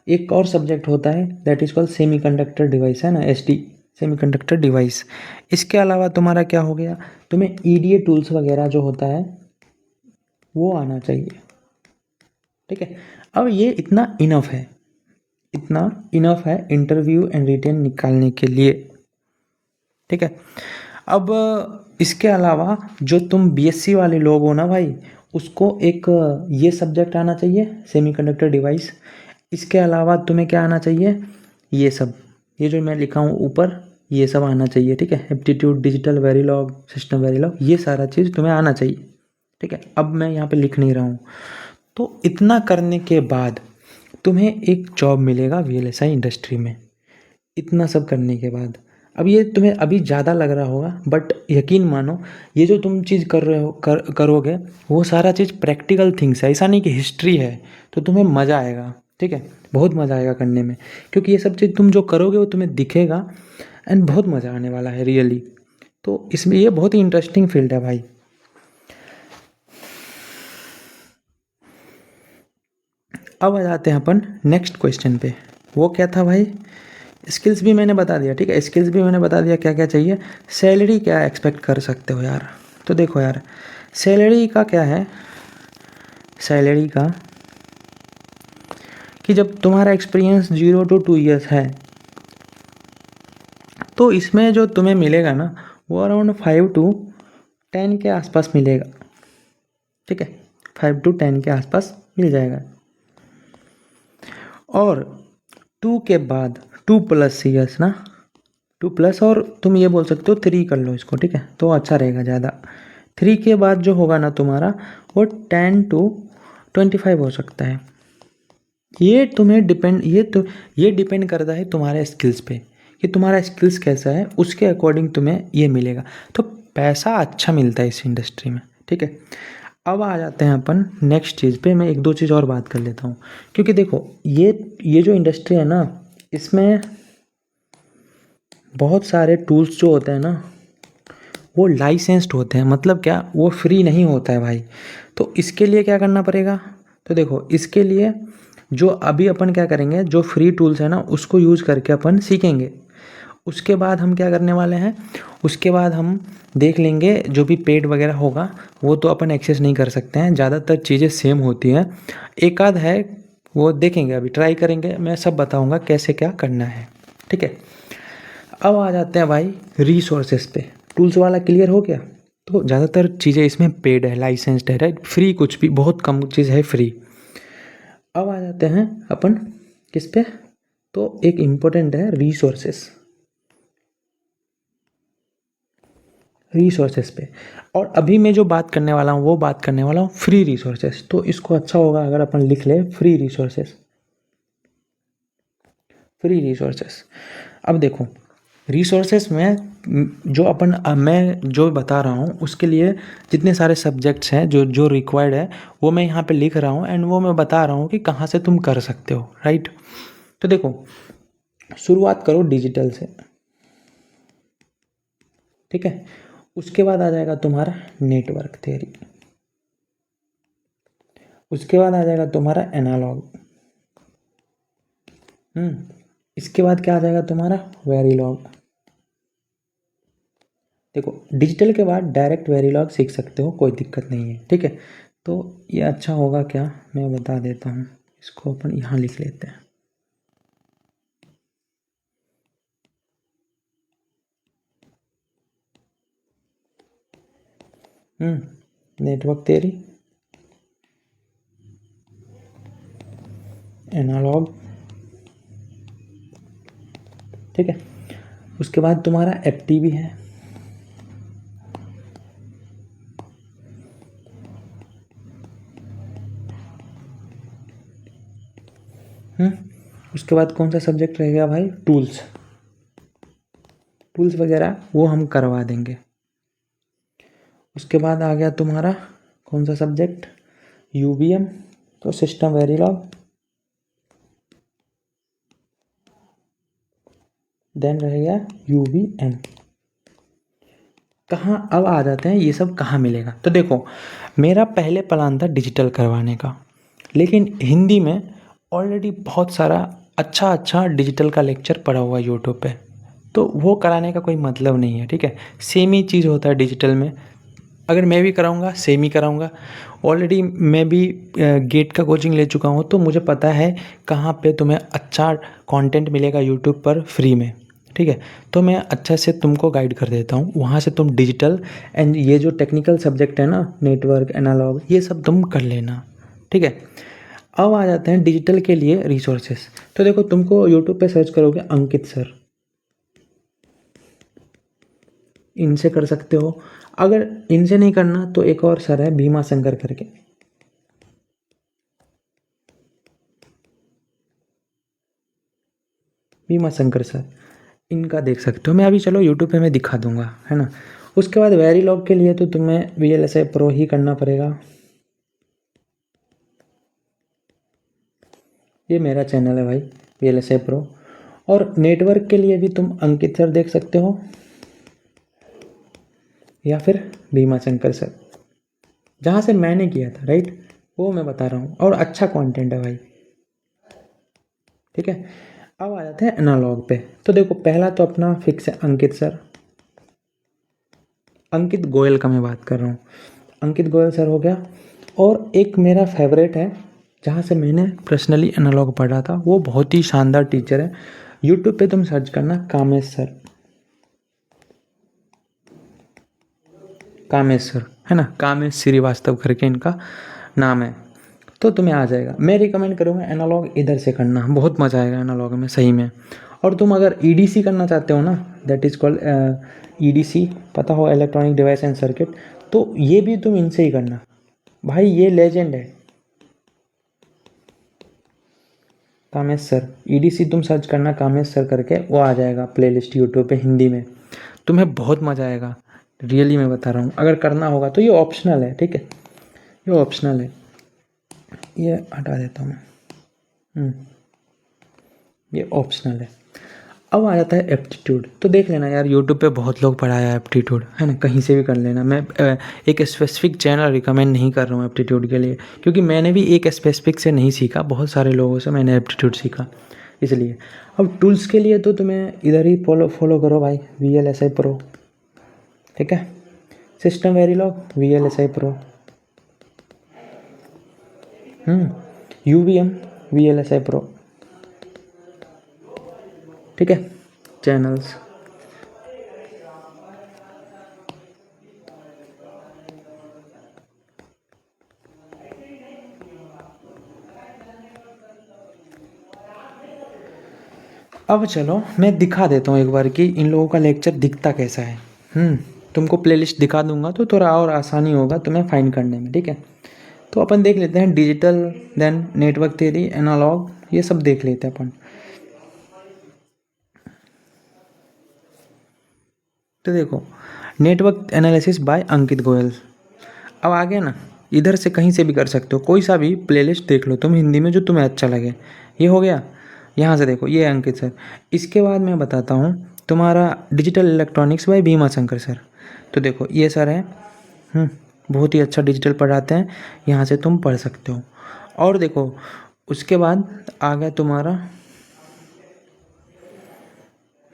एक और सब्जेक्ट होता है that is called semiconductor device, है ना, एसडी, सेमीकंडक्टर डिवाइस। इसके अलावा तुम्हारा क्या हो गया, तुम्हें ईडीए टूल्स वगैरह जो होता है वो आना चाहिए। ठीक है, अब ये इतना इनफ है, इतना इनफ है इंटरव्यू एंड रिटेन निकालने के लिए। ठीक है, अब इसके अलावा जो तुम बीएससी वाले लोग हो ना भाई, उसको एक ये सब्जेक्ट आना चाहिए सेमीकंडक्टर डिवाइस। इसके अलावा तुम्हें क्या आना चाहिए, ये सब, ये जो मैं लिखा हूँ ऊपर, ये सब आना चाहिए। ठीक है, एप्टीट्यूड, डिजिटल वेरीलॉग, सिस्टम वेरीलॉग, ये सारा चीज़ तुम्हें आना चाहिए। ठीक है, अब मैं यहाँ पे लिख नहीं रहा हूँ। तो इतना करने के बाद तुम्हें एक जॉब मिलेगा वीएलएसआई इंडस्ट्री में, इतना सब करने के बाद। अब ये तुम्हें अभी ज़्यादा लग रहा होगा, बट यकीन मानो ये जो तुम चीज़ कर रहे हो करोगे वो सारा चीज़ प्रैक्टिकल थिंग्स है, ऐसा नहीं कि हिस्ट्री है। तो तुम्हें मज़ा आएगा, ठीक है, बहुत मज़ा आएगा करने में, क्योंकि ये सब चीज़ तुम जो करोगे वो तुम्हें दिखेगा एंड बहुत मज़ा आने वाला है रियली। तो इसमें ये बहुत ही इंटरेस्टिंग फील्ड है भाई। अब आ जाते हैं अपन नेक्स्ट क्वेश्चन पे, वो क्या था भाई, स्किल्स भी मैंने बता दिया। ठीक है, स्किल्स भी मैंने बता दिया क्या क्या चाहिए। सैलरी क्या एक्सपेक्ट कर सकते हो यार, तो देखो यार सैलरी का क्या है, सैलरी का कि जब तुम्हारा एक्सपीरियंस 0 to 2 ईयर्स है तो इसमें जो तुम्हें मिलेगा ना वो अराउंड 5 to 10 के आसपास मिलेगा। ठीक है, 5 to 10 के आसपास मिल जाएगा। और 2 के बाद 2+ ईयर्स ना, 2+, और तुम ये बोल सकते हो 3 कर लो इसको, ठीक है, तो अच्छा रहेगा ज़्यादा। 3 के बाद जो होगा ना तुम्हारा वो 10 to 25 हो सकता है। ये तुम्हें डिपेंड, ये डिपेंड करता है तुम्हारे स्किल्स पे कि तुम्हारा स्किल्स कैसा है, उसके अकॉर्डिंग तुम्हें ये मिलेगा। तो पैसा अच्छा मिलता है इस इंडस्ट्री में। ठीक है, अब आ जाते हैं अपन नेक्स्ट चीज़ पे। मैं एक दो चीज़ और बात कर लेता हूँ, क्योंकि देखो ये जो इंडस्ट्री है ना, इसमें बहुत सारे टूल्स जो होते हैं ना वो लाइसेंस्ड होते हैं। मतलब क्या, वो फ्री नहीं होता है भाई। तो इसके लिए क्या करना पड़ेगा, तो देखो इसके लिए जो अभी अपन क्या करेंगे, जो फ्री टूल्स है ना उसको यूज़ करके अपन सीखेंगे। उसके बाद हम क्या करने वाले हैं, उसके बाद हम देख लेंगे जो भी पेड वगैरह होगा वो तो अपन एक्सेस नहीं कर सकते हैं, ज़्यादातर चीज़ें सेम होती हैं। एक आध है वो देखेंगे, अभी ट्राई करेंगे, मैं सब बताऊंगा कैसे क्या करना है, ठीक है। अब आ जाते हैं भाई रिसोर्सेस पे। टूल्स वाला क्लियर हो गया। तो ज़्यादातर चीज़ें इसमें पेड है, लाइसेंस्ड है, राइट। फ्री कुछ भी, बहुत कम चीज़ है फ्री। अब आ जाते हैं अपन किस पे, तो एक इम्पोर्टेंट है रिसोर्सेस, रिसोर्सेस पे। और अभी मैं जो बात करने वाला हूँ वो बात करने वाला हूँ फ्री रिसोर्सेस। तो इसको अच्छा होगा अगर अपन लिख ले फ्री रिसोर्सेस, फ्री रिसोर्सेस। अब देखो रिसोर्सेस में जो अपन मैं जो बता रहा हूँ उसके लिए जितने सारे सब्जेक्ट्स हैं जो जो रिक्वायर्ड है वो मैं यहाँ पे लिख रहा हूँ, एंड वो मैं बता रहा हूँ कि कहाँ से तुम कर सकते हो, राइट। तो देखो शुरुआत करो डिजिटल से, ठीक है। उसके बाद आ जाएगा तुम्हारा नेटवर्क थ्योरी, उसके बाद आ जाएगा तुम्हारा एनालॉग, इसके बाद क्या आ जाएगा तुम्हारा वेरीलॉग। देखो डिजिटल के बाद डायरेक्ट वेरीलॉग सीख सकते हो, कोई दिक्कत नहीं है, ठीक है। तो ये अच्छा होगा क्या, मैं बता देता हूँ, इसको अपन यहाँ लिख लेते हैं। नेटवर्क थ्योरी, एनालॉग, ठीक है। उसके बाद तुम्हारा एफटी भी है, उसके बाद कौन सा सब्जेक्ट रह गया भाई, टूल्स, टूल्स वगैरह वो हम करवा देंगे। उसके बाद आ गया तुम्हारा कौन सा सब्जेक्ट, यूवीएम, तो सिस्टम वेरीलॉग, देन रह गया यूवीएम। कहाँ अब आ जाते हैं ये सब कहाँ मिलेगा। तो देखो मेरा पहले प्लान था डिजिटल करवाने का, लेकिन हिंदी में ऑलरेडी बहुत सारा अच्छा अच्छा डिजिटल का लेक्चर पड़ा हुआ है यूट्यूब पे, तो वो कराने का कोई मतलब नहीं है, ठीक है। सेम ही चीज़ होता है डिजिटल में, अगर मैं भी कराऊंगा सेम ही कराऊंगा। ऑलरेडी मैं भी गेट का कोचिंग ले चुका हूँ, तो मुझे पता है कहाँ पे तुम्हें अच्छा कंटेंट मिलेगा यूट्यूब पर फ्री में, ठीक है। तो मैं अच्छे से तुमको गाइड कर देता हूँ, वहाँ से तुम डिजिटल एंड ये जो टेक्निकल सब्जेक्ट है ना, नेटवर्क एनालॉग, ये सब तुम कर लेना, ठीक है। अब आ जाते हैं डिजिटल के लिए रिसोर्सेस। तो देखो तुमको यूट्यूब पे सर्च करोगे अंकित सर, इनसे कर सकते हो। अगर इनसे नहीं करना तो एक और सर है भीमा शंकर करके, भीमा शंकर सर, इनका देख सकते हो। मैं अभी चलो यूट्यूब पे मैं दिखा दूंगा, है ना। उसके बाद वेरीलॉग के लिए तो तुम्हें VLSI प्रो ही करना पड़ेगा, ये मेरा चैनल है भाई VLSI प्रो। और नेटवर्क के लिए भी तुम अंकित सर देख सकते हो या फिर भीमा शंकर सर, जहाँ से मैंने किया था, राइट, वो मैं बता रहा हूँ, और अच्छा कंटेंट है भाई, ठीक है। अब आ जाते हैं एनालॉग पे। तो देखो पहला तो अपना फिक्स है अंकित सर, अंकित गोयल का मैं बात कर रहा हूँ, अंकित गोयल सर हो गया। और एक मेरा फेवरेट है जहाँ से मैंने पर्सनली एनालॉग पढ़ा था, वो बहुत ही शानदार टीचर है, यूट्यूब पे तुम सर्च करना कामेश सर, कामेश सर, है ना, कामेश श्रीवास्तव करके इनका नाम है, तो तुम्हें आ जाएगा। मैं रिकमेंड करूँगा एनालॉग इधर से करना, बहुत मज़ा आएगा एनालॉग में सही में। और तुम अगर EDC करना चाहते हो ना, दैट इज़ कॉल्ड EDC, पता हो इलेक्ट्रॉनिक डिवाइस एंड सर्किट, तो ये भी तुम इनसे ही करना भाई, ये लेजेंड है कामेश सर। EDC तुम सर्च करना कामेश सर करके, वो आ जाएगा प्लेलिस्ट यूट्यूब पे हिंदी में, तुम्हें बहुत मज़ा आएगा, रियली मैं बता रहा हूँ। अगर करना होगा तो ये ऑप्शनल है, ठीक है, ये ऑप्शनल है, ये हटा देता हूँ मैं, ये ऑप्शनल है। अब आ जाता है एप्टीट्यूड। तो देख लेना यार यूट्यूब पे बहुत लोग पढ़ाया है एप्टीट्यूड, है ना, कहीं से भी कर लेना। मैं एक स्पेसिफिक चैनल रिकमेंड नहीं कर रहा हूँ एप्टीट्यूड के लिए, क्योंकि मैंने भी एक स्पेसिफिक से नहीं सीखा, बहुत सारे लोगों से मैंने एप्टीट्यूड सीखा, इसलिए। अब टूल्स के लिए तो तुम्हें इधर ही फॉलो करो भाई, VLSI प्रो, ठीक है। System Verilog VLSI pro, UVM VLSI Pro, ठीक है, चैनल्स। अब चलो मैं दिखा देता हूँ एक बार कि इन लोगों का लेक्चर दिखता कैसा है। तुमको प्लेलिस्ट दिखा दूंगा तो थोड़ा और आसानी होगा तुम्हें फाइंड करने में, ठीक है। तो अपन देख लेते हैं digital, then network theory, analogue, ये सब देख लेते हैं अपन। तो देखो, network analysis by Ankit Goyal. अब आ गया ना, इधर से कहीं से भी कर सकते हो, कोई सा भी प्लेलिस्ट देख लो तुम हिंदी में जो तुम्हें अच्छा लगे। ये हो गया, यहाँ से देखो ये अंकित सर। इसके बाद मैं बताता हूँ तुम्हारा digital electronics by Bhima Shankar sir. तो देखो ये सर है, बहुत ही अच्छा डिजिटल पढ़ाते हैं, यहाँ से तुम पढ़ सकते हो। और देखो उसके बाद आ गया तुम्हारा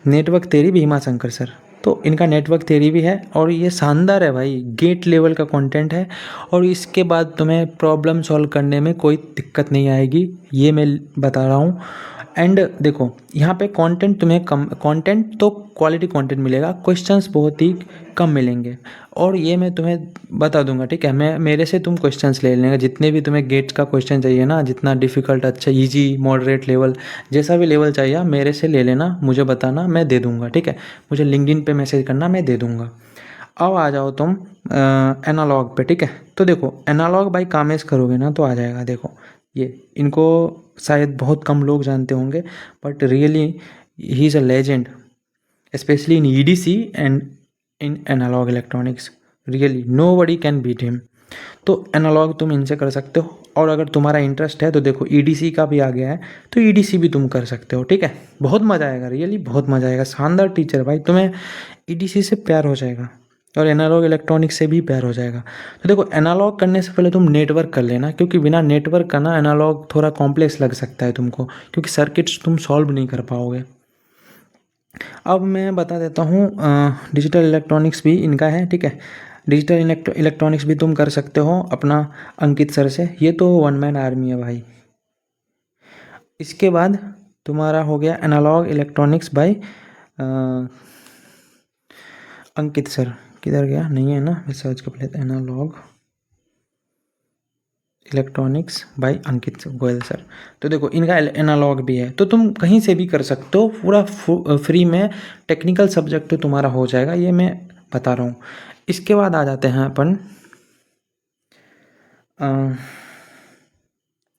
network theory Bhima Shankar sir. तो इनका नेटवर्क थ्योरी भी है और ये शानदार है भाई, गेट लेवल का कंटेंट है। और इसके बाद तुम्हें प्रॉब्लम सॉल्व करने में कोई दिक्कत नहीं आएगी, ये मैं बता रहा हूँ। एंड देखो यहाँ पे कंटेंट तुम्हें कम, कंटेंट तो क्वालिटी कंटेंट मिलेगा, क्वेश्चंस बहुत ही कम मिलेंगे। और ये मैं तुम्हें बता दूंगा, ठीक है। मैं मेरे से तुम क्वेश्चंस ले लेंगे, जितने भी तुम्हें गेट्स का क्वेश्चन चाहिए ना, जितना डिफ़िकल्ट, अच्छा, इजी, मॉडरेट लेवल, जैसा भी लेवल चाहिए मेरे से ले लेना, मुझे बताना, मैं दे दूंगा, ठीक है। मुझे लिंक्डइन पे मैसेज करना, मैं दे दूंगा। अब आ जाओ तुम एनालॉग पे, ठीक है। तो देखो एनालॉग बाई कामेश करोगे ना तो आ जाएगा। देखो ये इनको शायद बहुत कम लोग जानते होंगे, but really he is a legend, specially in EDC and in analogue electronics. Really nobody can beat him. तो एनालॉग तुम इनसे कर सकते हो। और अगर तुम्हारा इंटरेस्ट है तो देखो EDC का भी आ गया है, तो EDC भी तुम कर सकते हो, ठीक है। बहुत मज़ा आएगा, रियली बहुत मज़ा आएगा। शानदार टीचर भाई, तुम्हें EDC से प्यार हो जाएगा और एनालॉग इलेक्ट्रॉनिक्स से भी प्यार हो जाएगा। तो देखो एनालॉग करने से पहले तुम नेटवर्क कर लेना, क्योंकि बिना नेटवर्क का ना एनालॉग थोड़ा कॉम्प्लेक्स लग सकता है तुमको, क्योंकि सर्किट्स तुम सॉल्व नहीं कर पाओगे। अब मैं बता देता हूँ, डिजिटल इलेक्ट्रॉनिक्स भी इनका है, ठीक है। डिजिटल इलेक्ट्रॉनिक्स भी तुम कर सकते हो अपना अंकित सर से। ये तो वन मैन आर्मी है भाई। इसके बाद तुम्हारा हो गया एनालॉग इलेक्ट्रॉनिक्स बाय अंकित सर। किधर गया, नहीं है ना, मैं सर्च कर लेता हूँ analogue electronics bye Ankit Goyal sir. तो देखो इनका एनालॉग भी है, तो तुम कहीं से भी कर सकते हो, पूरा फ्री में टेक्निकल सब्जेक्ट तो तुम्हारा हो जाएगा, ये मैं बता रहा हूँ। इसके बाद आ जाते हैं अपन,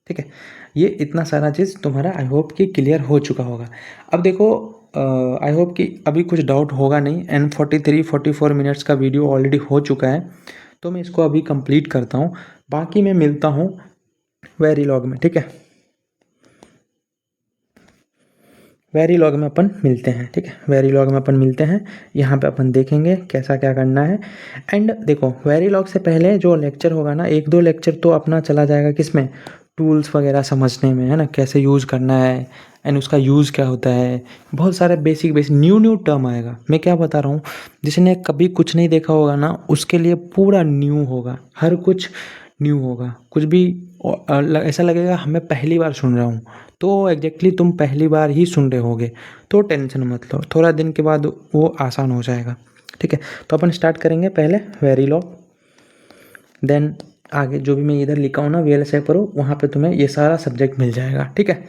ठीक है। ये इतना सारा चीज़ तुम्हारा आई होप कि क्लियर हो चुका होगा। अब देखो आई होप कि अभी कुछ डाउट होगा नहीं, एंड 43-44 मिनट्स का वीडियो ऑलरेडी हो चुका है, तो मैं इसको अभी कंप्लीट करता हूँ। बाकी मैं मिलता हूँ वेरीलॉग में, ठीक है। वेरीलॉग में अपन मिलते हैं, ठीक है। वेरीलॉग में अपन मिलते हैं, यहाँ पे अपन देखेंगे कैसा क्या करना है। एंड देखो वेरीलॉग से पहले जो लेक्चर होगा ना, 1-2 लेक्चर तो अपना चला जाएगा किसमें, टूल्स वगैरह समझने में, है ना, कैसे यूज़ करना है एंड उसका यूज़ क्या होता है। बहुत सारे बेसिक न्यू टर्म आएगा। मैं क्या बता रहा हूँ, जिसने कभी कुछ नहीं देखा होगा ना, उसके लिए पूरा न्यू होगा, हर कुछ न्यू होगा। कुछ भी ऐसा लगेगा हमें पहली बार सुन रहा हूँ, तो एग्जैक्टली तुम पहली बार ही सुन रहे होगे, तो टेंशन मत लो, थोड़ा दिन के बाद वो आसान हो जाएगा, ठीक है। तो अपन स्टार्ट करेंगे पहले वेरीलॉग, देन आगे जो भी मैं इधर लिखा हूँ ना VLSI Pro, वहाँ पे तुम्हें ये सारा सब्जेक्ट मिल जाएगा, ठीक है।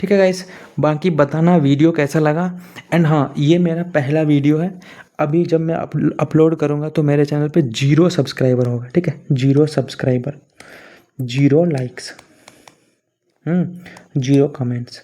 ठीक है गाइस, बाकी बताना वीडियो कैसा लगा। एंड हाँ, ये मेरा पहला वीडियो है, अभी जब मैं अपलोड करूँगा तो मेरे चैनल पे 0 सब्सक्राइबर होगा, ठीक है। 0 सब्सक्राइबर, 0 लाइक्स, 0 कमेंट्स।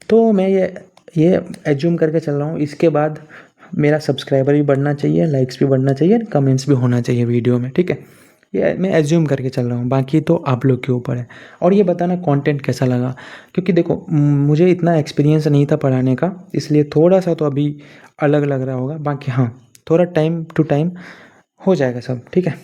तो मैं ये एज्यूम करके चल रहा हूँ, इसके बाद मेरा सब्सक्राइबर भी बढ़ना चाहिए, लाइक्स भी बढ़ना चाहिए, कमेंट्स भी होना चाहिए वीडियो में, ठीक है। ये मैं एज्यूम करके चल रहा हूँ, बाकी तो आप लोग के ऊपर है। और ये बताना कंटेंट कैसा लगा, क्योंकि देखो मुझे इतना एक्सपीरियंस नहीं था पढ़ाने का, इसलिए थोड़ा सा तो अभी अलग लग रहा होगा। बाकी हाँ, थोड़ा टाइम टू टाइम हो जाएगा सब, ठीक है।